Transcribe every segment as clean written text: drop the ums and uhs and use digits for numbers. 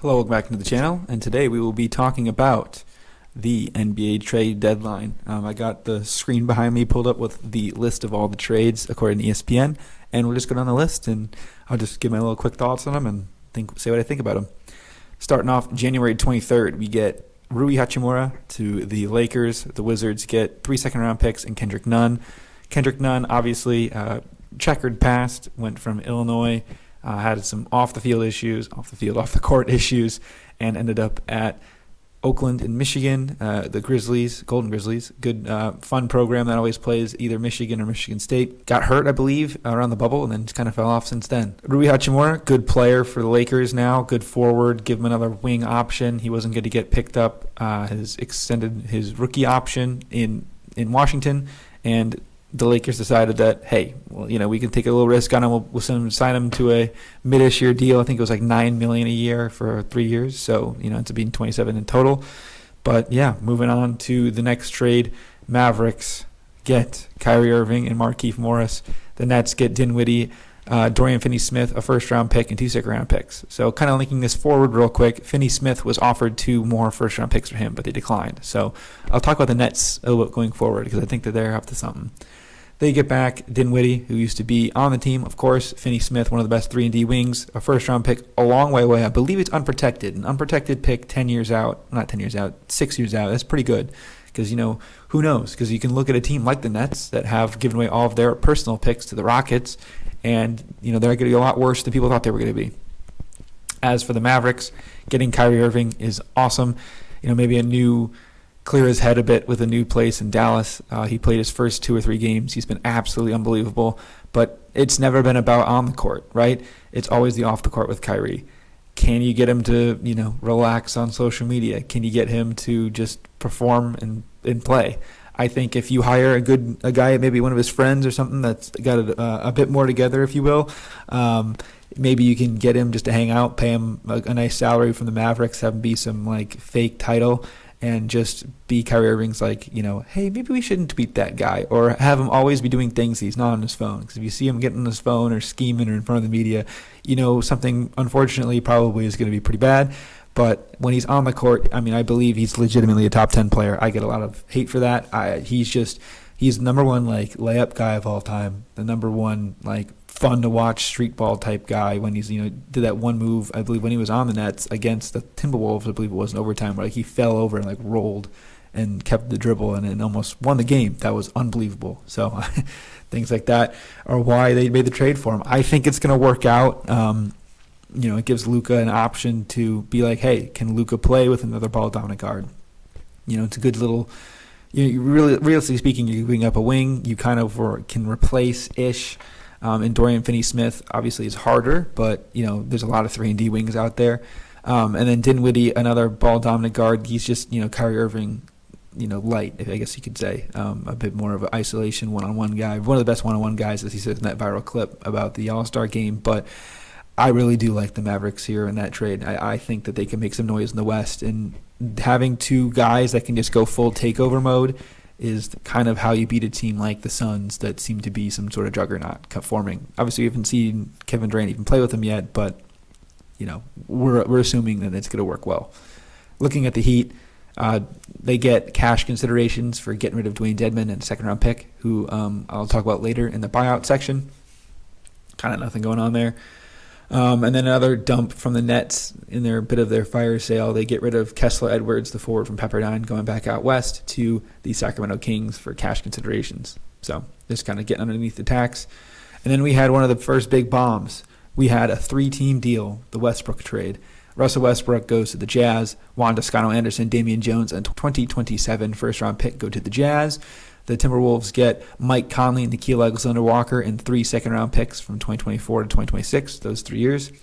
Hello, welcome back to the channel, and today we will be talking about the NBA trade deadline. I got the screen behind me pulled up with the list of all the trades according to ESPN, and we'll just go down the list, and I'll just give my little quick thoughts on them and say what I think about them. Starting off January 23rd, we get Rui Hachimura to the Lakers. The Wizards get 3 second-round picks and Kendrick Nunn. Kendrick Nunn, obviously, checkered past, went from Illinois, had some off the court issues, and ended up at Oakland in Michigan, the Grizzlies, Golden Grizzlies. Good, fun program that always plays either Michigan or Michigan State. Got hurt, I believe, around the bubble, and then just kind of fell off since then. Rui Hachimura, good player for the Lakers now, good forward, give him another wing option. He wasn't going to get picked up, has extended his rookie option in Washington, and the Lakers decided that, hey, well, we can take a little risk on him. We'll sign him to a mid-ish year deal. I think it was like $9 million a year for 3 years. So, it's being 27 in total. But yeah, moving on to the next trade, Mavericks get Kyrie Irving and Markieff Morris. The Nets get Dinwiddie, Dorian Finney-Smith, a first-round pick, and 2 second-round picks. So kind of linking this forward real quick, Finney-Smith was offered 2 more first-round picks for him, but they declined. So I'll talk about the Nets a little bit going forward because I think that they're up to something. They get back Dinwiddie, who used to be on the team, of course. Finney-Smith, one of the best 3-and-D wings, a first-round pick a long way away. I believe it's unprotected. An unprotected pick 10 years out, not 10 years out, 6 years out. That's pretty good because, who knows? Because you can look at a team like the Nets that have given away all of their personal picks to the Rockets, and, they're going to be a lot worse than people thought they were going to be. As for the Mavericks, getting Kyrie Irving is awesome. Maybe a new clear his head a bit with a new place in Dallas. He played his first 2 or 3 games. He's been absolutely unbelievable. But it's never been about on the court, right? It's always the off the court with Kyrie. Can you get him to, relax on social media? Can you get him to just perform and play? I think if you hire a guy, maybe one of his friends or something that's got a bit more together, if you will, maybe you can get him just to hang out, pay him a nice salary from the Mavericks, have him be some fake title, and just be Kyrie Irving's hey, maybe we shouldn't tweet that guy, or have him always be doing things he's not on his phone. Because if you see him getting on his phone or scheming or in front of the media, something unfortunately probably is going to be pretty bad. But when he's on the court, I believe he's legitimately a top 10 player. I get a lot of hate for that. He's the number one layup guy of all time, the number one fun to watch street ball type guy. When he's did that one move, I believe when he was on the Nets against the Timberwolves, I believe it was in overtime, where he fell over and rolled and kept the dribble and almost won the game. That was unbelievable. So things like that are why they made the trade for him. I think it's going to work out. It gives Luka an option to be hey, can Luka play with another ball dominant guard? It's a good little. Realistically speaking, you're giving up a wing. You kind of can replace Ish. And Dorian Finney-Smith obviously is harder, but there's a lot of 3-and-D wings out there. And then Dinwiddie, another ball dominant guard. He's just Kyrie Irving, light, I guess you could say. A bit more of an isolation one-on-one guy. One of the best one-on-one guys, as he says in that viral clip about the All-Star game. But I really do like the Mavericks here in that trade. I think that they can make some noise in the West, and having 2 guys that can just go full takeover mode is kind of how you beat a team like the Suns that seem to be some sort of juggernaut forming. Obviously, we haven't seen Kevin Durant even play with them yet, but we're assuming that it's going to work well. Looking at the Heat, they get cash considerations for getting rid of Dwayne Dedmon and a second-round pick, who I'll talk about later in the buyout section. Kind of nothing going on there. And then another dump from the Nets in their bit of their fire sale. They get rid of Kessler Edwards, the forward from Pepperdine, going back out west to the Sacramento Kings for cash considerations. So just kind of getting underneath the tax. And then we had one of the first big bombs. We had a 3-team deal, the Westbrook trade. Russell Westbrook goes to the Jazz. Juan Toscano-Anderson, Damian Jones, and 2027 first-round pick go to the Jazz. The Timberwolves get Mike Conley and Nickeil Alexander-Walker and 3 second-round picks from 2024 to 2026, those 3 years.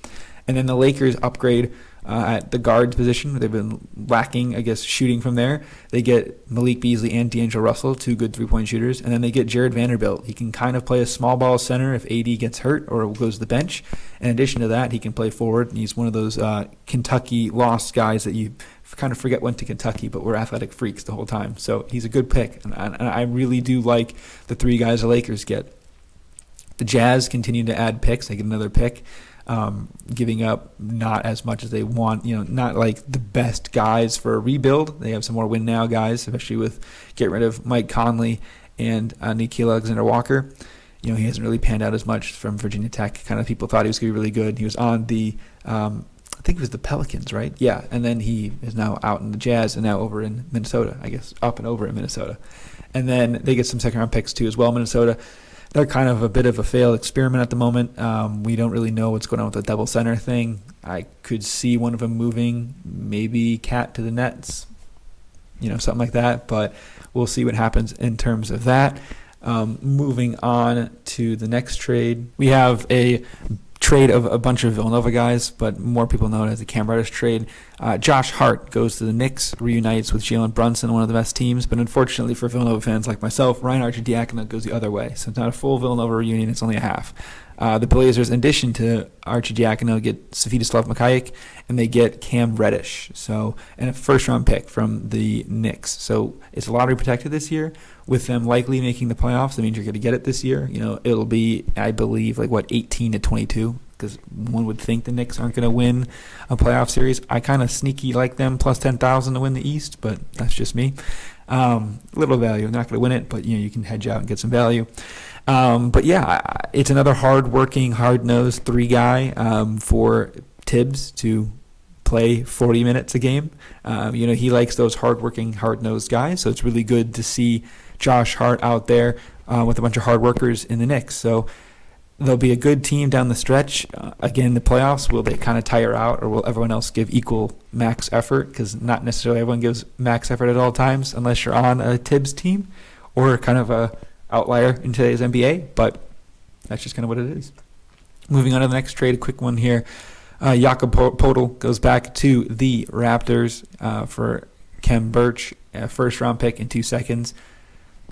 And then the Lakers upgrade at the guard position. They've been lacking, I guess, shooting from there. They get Malik Beasley and D'Angelo Russell, 2 good three-point shooters. And then they get Jared Vanderbilt. He can kind of play a small ball center if AD gets hurt or goes to the bench. In addition to that, he can play forward. And he's one of those Kentucky lost guys that you kind of forget went to Kentucky, but we're athletic freaks the whole time. So he's a good pick. And I really do like the 3 guys the Lakers get. The Jazz continue to add picks. They get another pick. giving up not as much as they want. Not like the best guys for a rebuild. They have some more win now guys, especially with getting rid of Mike Conley and Nikhil Alexander-Walker. He hasn't really panned out as much from Virginia Tech. Kind of people thought he was going to be really good. He was on the I think it was the Pelicans, right? Yeah, and then he is now out in the Jazz and now over in Minnesota, I guess, up and over in Minnesota. And then they get some second-round picks too as well, Minnesota. They're kind of a bit of a failed experiment at the moment. We don't really know what's going on with the double center thing. I could see one of them moving, maybe Cat to the Nets, something like that. But we'll see what happens in terms of that. Moving on to the next trade, we have a trade of a bunch of Villanova guys, but more people know it as the Cam Reddish trade. Josh Hart goes to the Knicks, reunites with Jalen Brunson, one of the best teams, but unfortunately for Villanova fans like myself, Ryan Arcidiacono goes the other way. So it's not a full Villanova reunion, it's only a half. The Blazers, in addition to Arcidiacono, get Safita Mikhailiuk, and they get Cam Reddish, and a first-round pick from the Knicks. So it's lottery protected this year. With them likely making the playoffs, that means you're going to get it this year. It'll be, I believe, 18 to 22, because one would think the Knicks aren't going to win a playoff series. I kind of sneaky like them plus 10,000 to win the East, but that's just me. Little value. Not going to win it, but you can hedge out and get some value. But yeah, it's another hard-working, hard-nosed three guy for Tibbs to play 40 minutes a game. He likes those hard-working, hard-nosed guys, so it's really good to see Josh Hart out there with a bunch of hard workers in the Knicks. So they'll be a good team down the stretch. Again, the playoffs, will they kind of tire out, or will everyone else give equal max effort? Because not necessarily everyone gives max effort at all times unless you're on a Tibbs team or kind of a outlier in today's NBA, but that's just kind of what it is. Moving on to the next trade, a quick one here. Jakob Poeltl goes back to the Raptors for Kem Birch, a first-round pick in 2 seconds.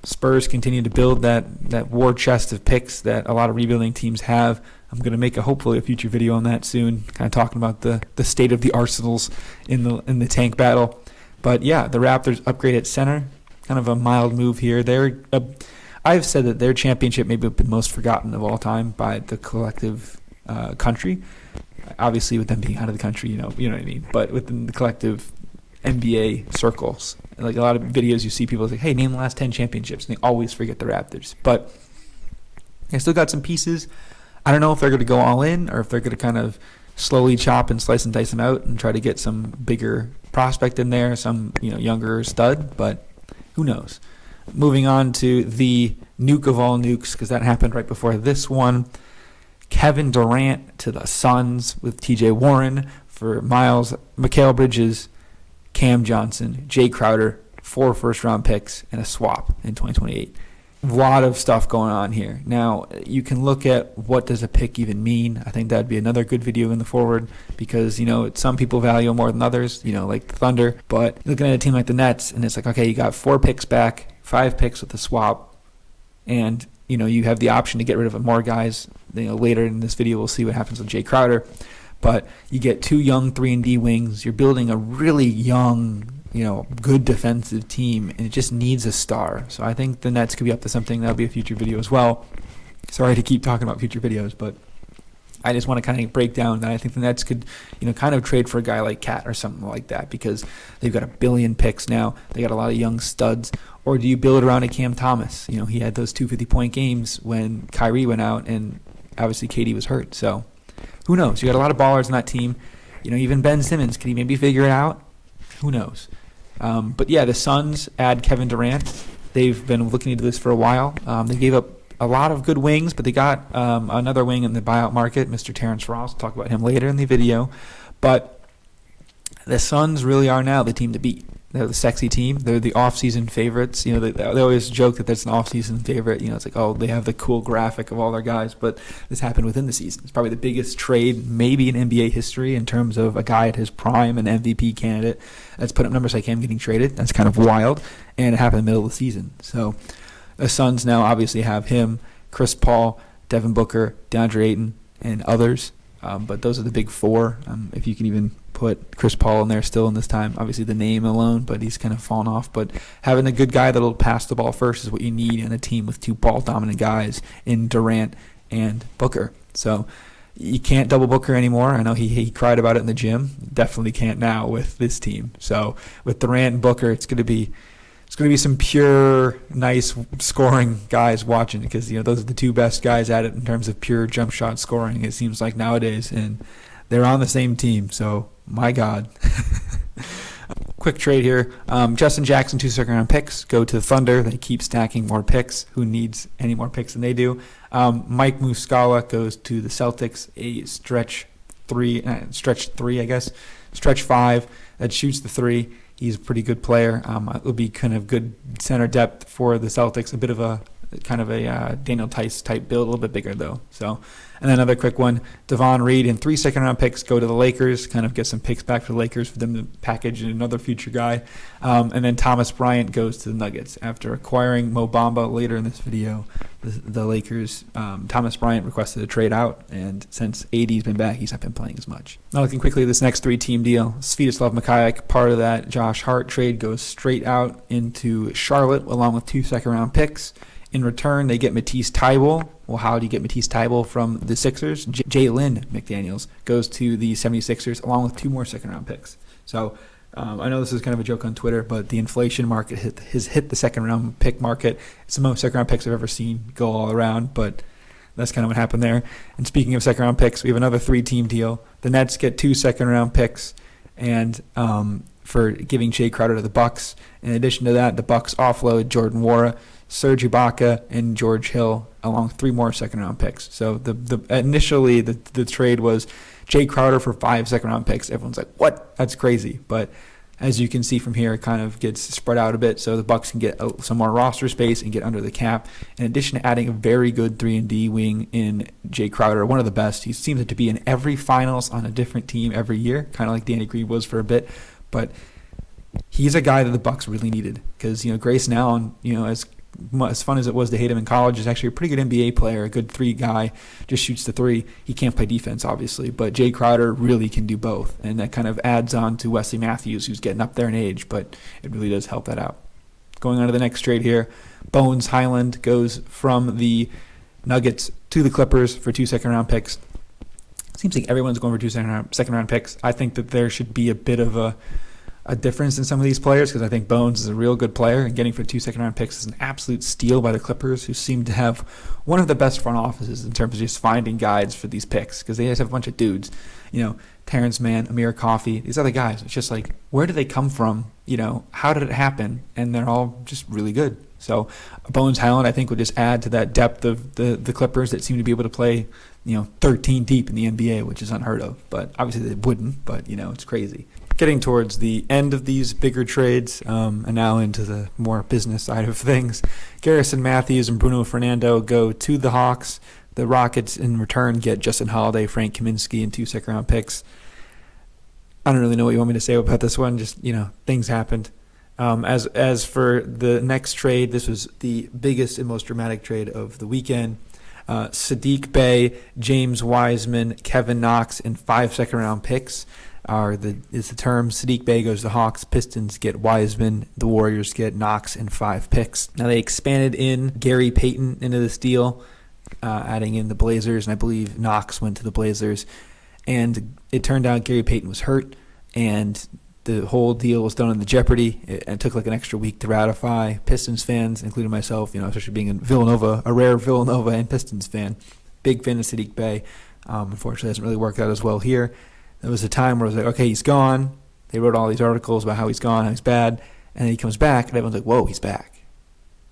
Spurs continue to build that war chest of picks that a lot of rebuilding teams have. I'm going to make hopefully a future video on that soon, kind of talking about the state of the arsenals in the tank battle. But yeah, the Raptors upgrade at center, kind of a mild move here. I've said that their championship may have been most forgotten of all time by the collective country. Obviously, with them being out of the country, you know what I mean. But within the collective NBA circles, like a lot of videos you see people say, hey, name the last 10 championships, and they always forget the Raptors. But they still got some pieces. I don't know if they're going to go all in or if they're going to kind of slowly chop and slice and dice them out and try to get some bigger prospect in there, some younger stud, but who knows. Moving on to the nuke of all nukes, because that happened right before this one. Kevin Durant to the Suns with TJ Warren for Miles, Mikal Bridges, Cam Johnson, Jay Crowder, 4 first-round picks, and a swap in 2028. A lot of stuff going on here. Now, you can look at what does a pick even mean. I think that'd be another good video in the forward because, some people value more than others, like the Thunder. But looking at a team like the Nets, and it's like, okay, you got 4 picks back, 5 picks with the swap, and, you have the option to get rid of more guys. Later in this video, we'll see what happens with Jay Crowder. But you get 2 young 3-and-D wings. You're building a really young, good defensive team, and it just needs a star. So I think the Nets could be up to something. That'll be a future video as well. Sorry to keep talking about future videos, but I just want to kind of break down that I think the Nets could, kind of trade for a guy like Cat or something like that because they've got 1 billion picks now. They got a lot of young studs. Or do you build around a Cam Thomas? He had those 2 50-point games when Kyrie went out and obviously KD was hurt. So who knows? You got a lot of ballers in that team. Even Ben Simmons, can he maybe figure it out? Who knows? But yeah, the Suns add Kevin Durant. They've been looking into this for a while. They gave up a lot of good wings, but they got another wing in the buyout market, Mr. Terrence Ross. We'll talk about him later in the video. But the Suns really are now the team to beat. They're the sexy team. They're the off-season favorites. They always joke that that's an off-season favorite. It's like, oh, they have the cool graphic of all their guys, but this happened within the season. It's probably the biggest trade maybe in NBA history in terms of a guy at his prime, an MVP candidate, that's put up numbers like him getting traded. That's kind of wild, and it happened in the middle of the season. So the Suns now obviously have him, Chris Paul, Devin Booker, DeAndre Ayton, and others. But those are the big 4, if you can even put Chris Paul in there still in this time. Obviously the name alone, but he's kind of fallen off. But having a good guy that'll pass the ball first is what you need in a team with 2 ball-dominant guys in Durant and Booker. So You can't double Booker anymore. I know he cried about it in the gym. Definitely can't now with this team. So with Durant and Booker, it's going to be some pure, nice scoring guys watching, because those are the two best guys at it in terms of pure jump shot scoring. It seems like nowadays, and they're on the same team. So my God. Quick trade here. Justin Jackson, 2 second-round picks, go to the Thunder. They keep stacking more picks. Who needs any more picks than they do? Mike Muscala goes to the Celtics, a stretch 5 that shoots the 3. He's a pretty good player. It'll be kind of good center depth for the Celtics. A bit of a Daniel Tice type build, a little bit bigger though. So, and then another quick one, Devon Reed and 3 second-round picks go to the Lakers. Kind of get some picks back for the Lakers for them to package another future guy. And then Thomas Bryant goes to the Nuggets after acquiring Mo Bamba later in this video. The Lakers, Thomas Bryant requested a trade out, and since AD's been back, he's not been playing as much. Now looking quickly at this next 3-team deal, Svetislav Mikhailiuk, part of that Josh Hart trade, goes straight out into Charlotte along with 2 second-round picks. In return, they get Matisse Thybulle. Well, how do you get Matisse Thybulle from the Sixers? Jalen McDaniels goes to the 76ers along with 2 more second-round picks. So I know this is kind of a joke on Twitter, but the inflation market has hit the second-round pick market. It's the most second-round picks I've ever seen go all around, but that's kind of what happened there. And speaking of second-round picks, we have another 3-team deal. The Nets get 2 second-round picks, and for giving Jay Crowder to the Bucks. In addition to that, the Bucks offload Jordan Nwora, Serge Ibaka, and George Hill, along with 3 more second-round picks. So initially the trade was Jay Crowder for 5 second-round picks. Everyone's like, what? That's crazy. But as you can see from here, it kind of gets spread out a bit, so the Bucks can get some more roster space and get under the cap. In addition to adding a very good 3-and-D wing in Jay Crowder, one of the best. He seems to be in every finals on a different team every year, kind of like Danny Green was for a bit. But he's a guy that the Bucks really needed, because Grayson Allen, as fun as it was to hate him in college, is actually a pretty good NBA player, a good 3 guy, just shoots the 3. He can't play defense, obviously, but Jay Crowder really can do both, and that kind of adds on to Wesley Matthews, who's getting up there in age, but it really does help that out. Going on to the next trade here, Bones Highland goes from the Nuggets to the Clippers for 2 second-round picks. Seems like everyone's going for 2 second-round picks. I think that there should be a bit of a difference in some of these players, because I think Bones is a real good player, and getting for 2 second-round picks is an absolute steal by the Clippers, who seem to have one of the best front offices in terms of just finding guides for these picks, because they just have a bunch of dudes, Terrence Mann, Amir Coffey, these other guys. It's just like, where did they come from? How did it happen? And they're all just really good. So Bones Highland, I think, would just add to that depth of the Clippers that seem to be able to play, 13 deep in the NBA, which is unheard of. But obviously they wouldn't, but, it's crazy. Getting towards the end of these bigger trades, and now into the more business side of things, Garrison Matthews and Bruno Fernando go to the Hawks. The Rockets, in return, get Justin Holiday, Frank Kaminsky, and 2 second-round picks. I don't really know what you want me to say about this one. Just, things happened. As for the next trade, this was the biggest and most dramatic trade of the weekend. Sadiq Bey, James Wiseman, Kevin Knox, and 5 second-round picks is the term. Sadiq Bey goes to the Hawks, Pistons get Wiseman, the Warriors get Knox and 5 picks. Now they expanded in Gary Payton into this deal, adding in the Blazers, and I believe Knox went to the Blazers. And it turned out Gary Payton was hurt, and the whole deal was done on the Jeopardy. It took like an extra week to ratify. Pistons fans, including myself, especially being in Villanova, a rare Villanova and Pistons fan, big fan of Sadiq Bey. Unfortunately, it hasn't really worked out as well here. There was a time where it was like, okay, he's gone. They wrote all these articles about how he's gone, how he's bad, and then he comes back, and everyone's like, whoa, he's back.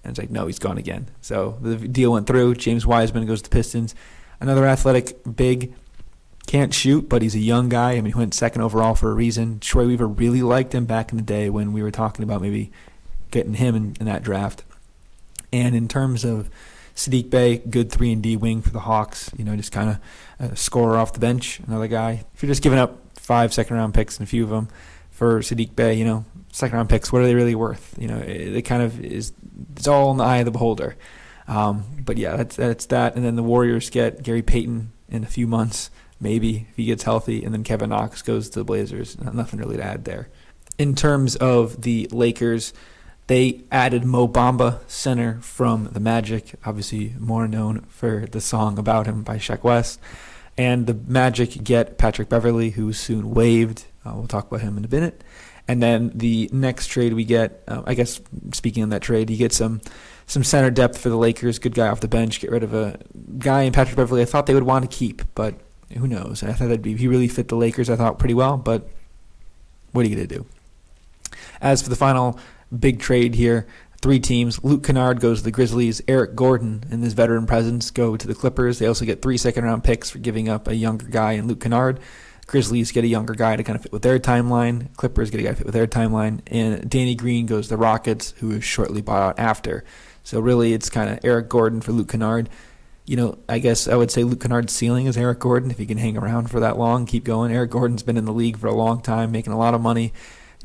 And it's like, no, he's gone again. So the deal went through. James Wiseman goes to the Pistons. Another athletic big, can't shoot, but he's a young guy. I mean, he went 2nd overall for a reason. Troy Weaver really liked him back in the day when we were talking about maybe getting him in that draft. And in terms of Sadiq Bey, good 3-and-D wing for the Hawks, just kind of a scorer off the bench, another guy. If you're just giving up 5 second-round picks and a few of them for Sadiq Bey, second-round picks, what are they really worth? It kind of is, it's all in the eye of the beholder. But yeah, that's that. And then the Warriors get Gary Payton in a few months, maybe, if he gets healthy, and then Kevin Knox goes to the Blazers. Nothing really to add there. In terms of the Lakers, they added Mo Bamba, center from the Magic, obviously more known for the song about him by Sheck West. And the Magic get Patrick Beverley, who's soon waived. We'll talk about him in a minute. And then the next trade we get, I guess speaking of that trade, you get some center depth for the Lakers. Good guy off the bench. Get rid of a guy in Patrick Beverley I thought they would want to keep, but who knows? I thought he really fit the Lakers, I thought, pretty well, but what are you going to do? As for the final big trade here, 3 teams. Luke Kennard goes to the Grizzlies. Eric Gordon and his veteran presence go to the Clippers. They also get 3 second-round picks for giving up a younger guy in Luke Kennard. Grizzlies get a younger guy to kind of fit with their timeline. Clippers get a guy to fit with their timeline. And Danny Green goes to the Rockets, who is shortly bought out after. So really it's kind of Eric Gordon for Luke Kennard. I guess I would say Luke Kennard's ceiling is Eric Gordon if he can hang around for that long, keep going. Eric Gordon's been in the league for a long time, making a lot of money,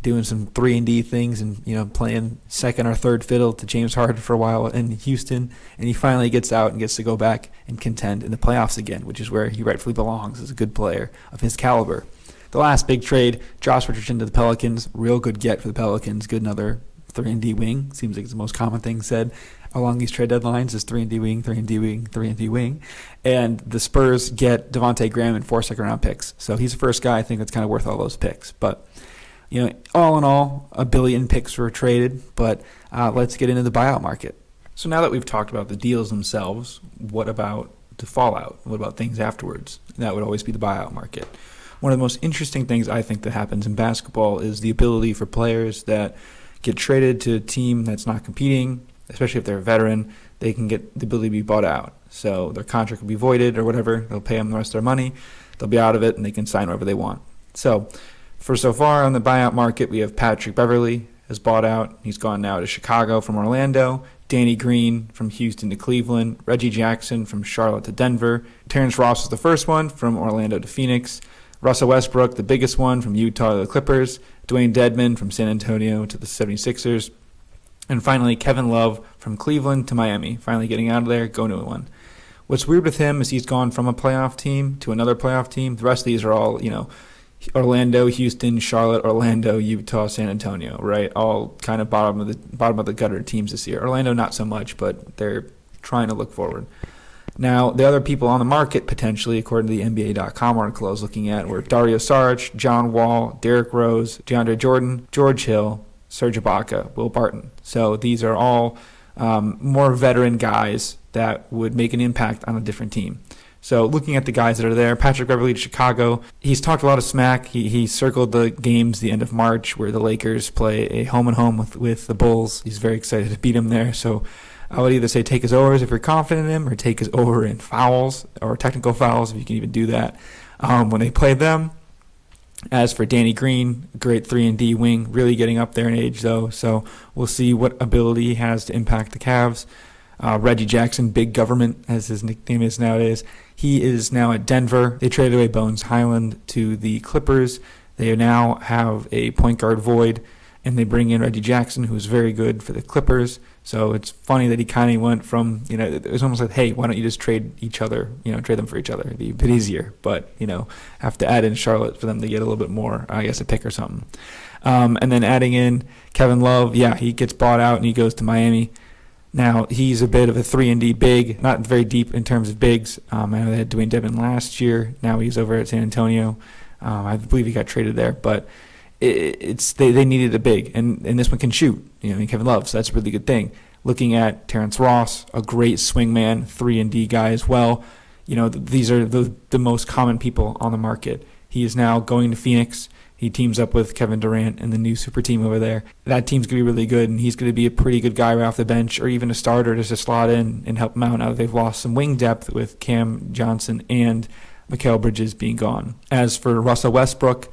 doing some 3-and-D things and, playing second or third fiddle to James Harden for a while in Houston. And he finally gets out and gets to go back and contend in the playoffs again, which is where he rightfully belongs as a good player of his caliber. The last big trade, Josh Richardson to the Pelicans. Real good get for the Pelicans. Good another 3-and-D wing. Seems like it's the most common thing said along these trade deadlines is 3-and-D wing, 3-and-D wing, 3-and-D wing. And the Spurs get Devontae Graham and 4 second-round picks. So he's the first guy I think that's kind of worth all those picks. But all in all, $1 billion picks were traded, but let's get into the buyout market. So now that we've talked about the deals themselves, what about the fallout? What about things afterwards? That would always be the buyout market. One of the most interesting things I think that happens in basketball is the ability for players that get traded to a team that's not competing, especially if they're a veteran, they can get the ability to be bought out. So their contract will be voided or whatever. They'll pay them the rest of their money. They'll be out of it, and they can sign wherever they want. So far on the buyout market, we have Patrick Beverley has bought out. He's gone now to Chicago from Orlando. Danny Green from Houston to Cleveland. Reggie Jackson from Charlotte to Denver. Terrence Ross was the first one from Orlando to Phoenix. Russell Westbrook, the biggest one, from Utah to the Clippers. Dwayne Dedmon from San Antonio to the 76ers. And finally, Kevin Love from Cleveland to Miami, finally getting out of there, going to one. What's weird with him is he's gone from a playoff team to another playoff team. The rest of these are all, Orlando, Houston, Charlotte, Orlando, Utah, San Antonio, right? All kind of bottom of the gutter teams this year. Orlando not so much, but they're trying to look forward. Now, the other people on the market potentially, according to the NBA.com article I was looking at, were Dario Saric, John Wall, Derrick Rose, DeAndre Jordan, George Hill, Serge Ibaka, Will Barton. So these are all more veteran guys that would make an impact on a different team. So looking at the guys that are there, Patrick Beverley to Chicago, he's talked a lot of smack. He circled the games the end of March where the Lakers play a home-and-home with the Bulls. He's very excited to beat them there. So I would either say take his overs if you're confident in him, or take his over in fouls or technical fouls if you can even do that when they play them. As for Danny Green, great 3-and-D wing, really getting up there in age though, so we'll see what ability he has to impact the Cavs. Reggie Jackson, Big Government, as his nickname is nowadays, he is now at Denver. They traded away Bones Highland to the Clippers. They now have a point guard void, and they bring in Reggie Jackson, who's very good for the Clippers. So it's funny that he kind of went from, it was almost like, hey, why don't you just trade each other, trade them for each other. It'd be a bit easier, but, have to add in Charlotte for them to get a little bit more, I guess, a pick or something. And then adding in Kevin Love, he gets bought out and he goes to Miami. Now, he's a bit of a 3-and-D big, not very deep in terms of bigs. I know they had Dwayne Dedmon last year. Now he's over at San Antonio. I believe he got traded there, but they needed a big, and this one can shoot. Kevin Love, so that's a really good thing. Looking at Terrence Ross, a great swingman, 3-and-D guy as well. These are the most common people on the market. He is now going to Phoenix. He teams up with Kevin Durant and the new super team over there. That team's going to be really good, and he's going to be a pretty good guy right off the bench, or even a starter just to slot in and help him out now that they've lost some wing depth with Cam Johnson and Mikal Bridges being gone. As for Russell Westbrook,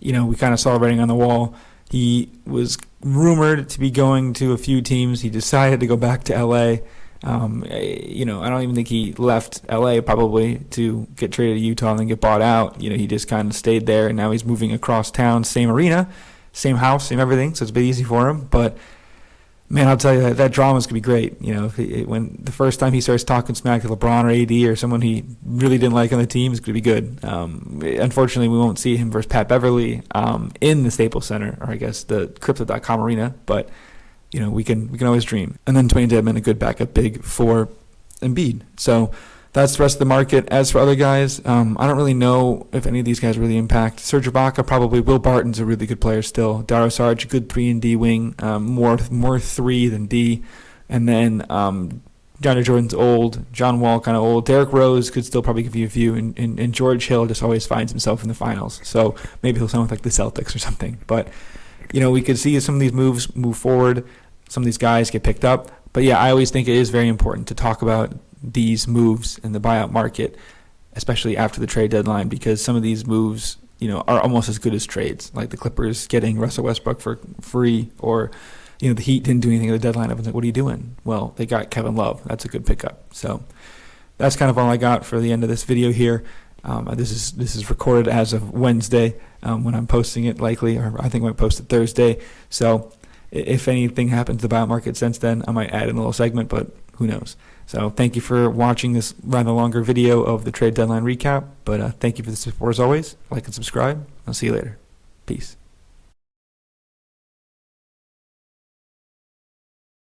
we kind of saw the writing on the wall. He was rumored to be going to a few teams. He decided to go back to L.A. I don't even think he left L.A. probably to get traded to Utah and then get bought out. He just kind of stayed there, and now he's moving across town, same arena, same house, same everything, so it's a bit easy for him. But, man, I'll tell you, that drama's going to be great. When the first time he starts talking smack to LeBron or AD or someone he really didn't like on the team, it's going to be good. Unfortunately, we won't see him versus Pat Beverley in the Staples Center, or I guess the Crypto.com arena, but we can always dream. And then Dwayne Dedmon, a good backup big for Embiid. So that's the rest of the market. As for other guys, I don't really know if any of these guys really impact. Serge Ibaka probably. Will Barton's a really good player still. Dario Saric, good 3 and D wing, more 3 than D. And then DeAndre Jordan's old. John Wall kind of old. Derrick Rose could still probably give you a few. And George Hill just always finds himself in the finals. So maybe he'll sign with like the Celtics or something. But, we could see some of these moves move forward. Some of these guys get picked up. But yeah, I always think it is very important to talk about these moves in the buyout market, especially after the trade deadline, because some of these moves, are almost as good as trades. Like the Clippers getting Russell Westbrook for free, or, the Heat didn't do anything at the deadline. I was like, what are you doing? Well, they got Kevin Love. That's a good pickup. So that's kind of all I got for the end of this video here. This is recorded as of Wednesday when I'm posting it, likely, or I think I might post it Thursday. So if anything happens to the buyout market since then, I might add in a little segment, but who knows. So thank you for watching this rather longer video of the trade deadline recap. But thank you for the support as always. Like and subscribe. I'll see you later. Peace.